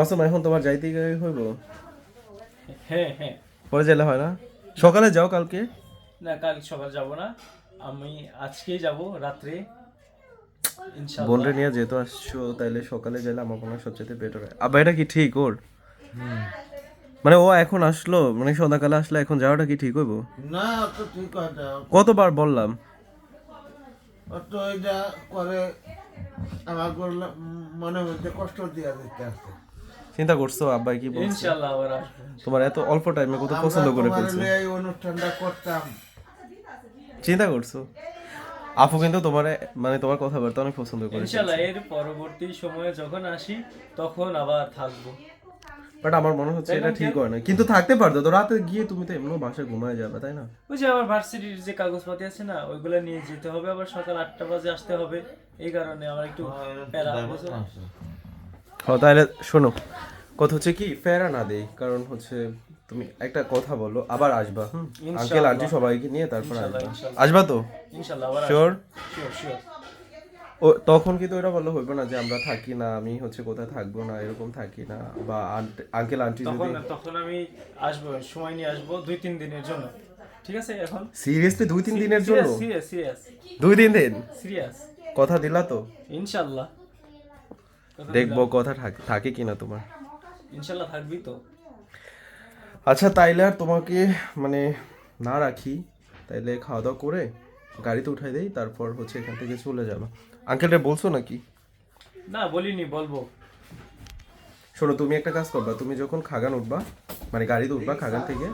মাসুম এখন তোমার যাইতে হইব? হ্যাঁ হ্যাঁ, পরে যাইলে হয় না? সকালে যাও কালকে? না কাল সকাল যাব না, আমি আজকেই যাব রাত্রে ইনশাআল্লাহ। বোনরে নিয়ে যেহেতু আসছো তাইলে সকালে গেলে আমার মনে হয় সবচেয়ে বেটার হয়। আব্বা এটা কি ঠিক ওর? মানে ও এখন আসলো, মানে সন্ধ্যাকালে আসলে এখন যাওয়াটা কি ঠিক হইব? না তো ঠিক কথা, কতবার বললাম। অত এটা করে আমার করলে মনে হচ্ছে কষ্ট দিয়া দিতে আছে। চিন্তা করছো আব্বাই কি বলছে? ইনশাআল্লাহ আবার আসবো। তোমার এত অল্প টাইমে কত পছন্দ করে ফেলছে। আমরা এই অনুষ্ঠানটা করতাম, চিন্তা করছো? আপু কিন্তু তোমারে মানে তোমার কথাবার্তা অনেক পছন্দ করে। ইনশাআল্লাহ এর পরবর্তী সময়ে যখন আসি তখন আবার থাকবো। বাট আমার মনে হচ্ছে এটা ঠিক হয় না, কিন্তু থাকতে পারতো তো, রাতে গিয়ে তুমি তো এমনিও বাসায় ঘুমায় যাবে তাই না? ওই যে আমার ভার্সিটির যে কাগজপাতি আছে না, ওইগুলো নিয়ে যেতে হবে, আবার সকাল 8টা বাজে আসতে হবে, এই কারণে আমার একটু প্যারা বুঝছো? তাহলে শোনো, কথা হচ্ছে কি ফেরা না দেই, কারণ হচ্ছে তুমি একটা কথা বলো আবার আসবা। আঙ্কেল ইনশাআল্লাহ। আন্টি সবাইকে নিয়ে তারপর ইনশাআল্লাহ, আসবা। ইনশাআল্লাহ। আসবা তো? ইনশাআল্লাহ আবার শিওর? Sure sure. ও তখন কিন্তু ওরা বললে হইবে না যে আমরা থাকি না, আমি হচ্ছে কোথায় থাকবো না, এরকম থাকি না, বা আঙ্কেল আন্টি যদি। তখন তখন আমি আসবো, সময় নিয়ে আসবো 2-3 দিনের জন্য, ঠিক আছে? এখন সিরিয়াসলি 2-3 দিনের জন্য? সিরিয়াস সিরিয়াস 2-3 দিন সিরিয়াস, কথা দিলা তো? ইনশাআল্লাহ। কথা দেখবো দিলাম। কথা থাকে কিনা তোমার। ইনশাআল্লাহ থাকবি তো। আচ্ছা তাইলে আর তোমাকে মানে না রাখি, তাইলে খাওয়া দাওয়া করে গাড়িতে উঠাই দেই, তারপর হচ্ছে এখান থেকে চলে যাবো। আঙ্কেলটা বলছো নাকি? না বলিনি, বলবো। শোনো, তুমি একটা কাজ করবা, তুমি যখন খাগান উঠবা, মানে গাড়িতে উঠবা খাগান থেকে,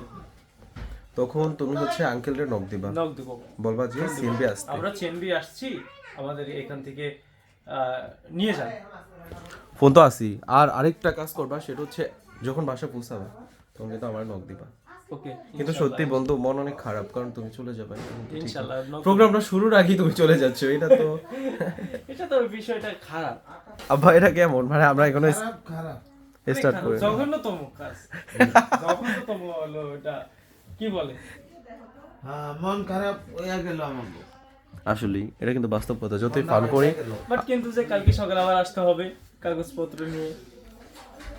তখন তুমি হচ্ছে আঙ্কেলরে নক দিবা, নক দেবো, বলবা যে সিএমবি আসতে। আমরা চেনবি আসছি, আমাদের এখান থেকে নিয়ে যান। ফোন তো আসি। আর আরেকটা কাজ করবা, সেটা হচ্ছে যখন বাসা পৌঁছাবে তখন কিন্তু আমার নক দিবা। ওকে। কিন্তু সত্যি বন্ধু মন অনেক খারাপ, কারণ তুমি চলে যাবে। ইনশাআল্লাহ প্রোগ্রামটা শুরুর আগেই তুমি চলে যাচ্ছ, এটা তো এটা তো বিষয়টা খারাপ। আব্বা এটা কেমন, মানে আমরা এখানে খারাপ খারাপ। স্টার্ট করে জঘন্যতম কাজ, জঘন্যতম হলো এটা, কি বলে? হ্যাঁ, মন খারাপ হয়ে গেল আমাকে। আসলে এটা কিন্তু বাস্তব কথা, যতই ফান করি। বাট কিন্তু যে কালকে সকালে আবার আসতে হবে কাগজপত্র নিয়ে।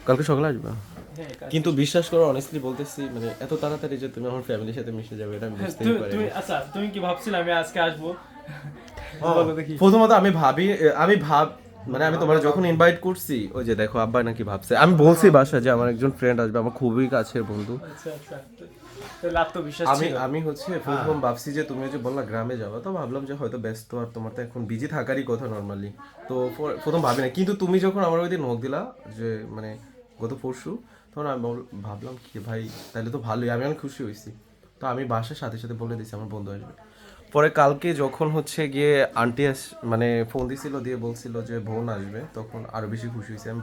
কালকে সকালে আসবা? হ্যাঁ কিন্তু বিশ্বাস করো, অনেস্টলি বলতেছি, মানে এত তাড়াতাড়ি যে তুমি আমার ফ্যামিলির সাথে মিশে যাবে এটা আমি বুঝতেই পারি। তুমি আচ্ছা, তুমি কি ভাবছিলে আমি আজকে আসবো? বলো দেখি। প্রথমত আমি মানে আমি তোমার যখন ইনভাইট করছি, ওই যে দেখো আব্বা নাকি ভাবছে, আমি বলছি বাসা যে আমার একজন ফ্রেন্ড আসবে, আমার খুবই কাছের বন্ধু। আচ্ছা আচ্ছা, তাহলে আত্মবিশ্বাস আমি ছিল। আমি হচ্ছে প্রথম ভাবছি যে তুমি যে বললা গ্রামে যাবা, তো ভাবলাম যে হয়তো ব্যস্ত, আর তোমার তো এখন বিজি থাকারই কথা নর্মালি, তো প্রথম ভাবি না। কিন্তু তুমি যখন আমার ওই দিন নক দিলা, যে মানে গত পরশু, তখন আমি ভাবলাম কি ভাই তাহলে তো ভালোই, আমি অনেক খুশি হয়েছি। তো আমি বাসার সাথে সাথে বলে দিয়েছি আমার বন্ধু আসবে। পরে কালকে যখন হচ্ছে গিয়ে আন্টি মানে ফোন দিছিল, দিয়ে বলছিল যে বোন আসবে, তখন আরো বেশি খুশি হয়েছি। আমি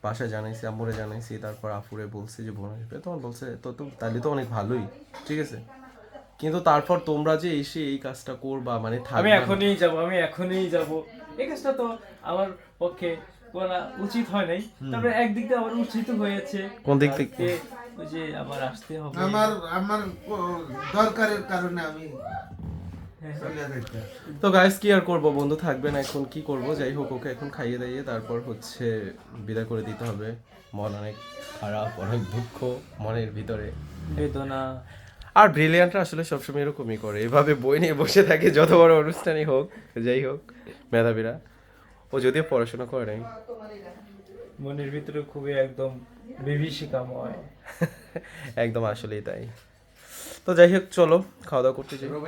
বাসায় জানাইছি, আম্মুরে জানাইছি, তারপর আফুরে বলছি যে বোন আসবে, তখন বলছে তো তো তাহলে তো অনেক ভালোই, ঠিক আছে। কিন্তু তারপর তোমরা যে এসে এই কাজটা করবা, মানে আমি থাকবা। এখনই যাব, এই কাজটা তো আমার পক্ষে করা উচিত হয় নাই, তারপরে একদিক দিয়ে আমার উচিত হয়েছে। কোন দিক থেকে? ওই যে আবার আসতে হবে। আমার আমার দরকারের কারণে আমি চলে যাইতে। তো গাইস কি আর করবো, বন্ধু থাকবে না, এখন কি করব, যাই হোক ওকে এখন খাইয়ে দাইয়ে তারপর হচ্ছে বিদায় করে দিতে হবে। মন অনেক খারাপ, অনেক দুঃখ মনের ভিতরে। বেদনা। আর ব্রিলিয়ান্টরা আসলে সবসময় এরকমই করে, এভাবে বই নিয়ে বসে থাকে যত বড় অনুষ্ঠানই হোক। যাই হোক, মেধাবীরা, ও যদিও পড়াশোনা করে নাই। মনের ভিতরে খুবই একদম বিভীষিকাময়। একদম আসলেই তাই। তো যাই হোক, চলো খাওয়া দাওয়া করতে যাই।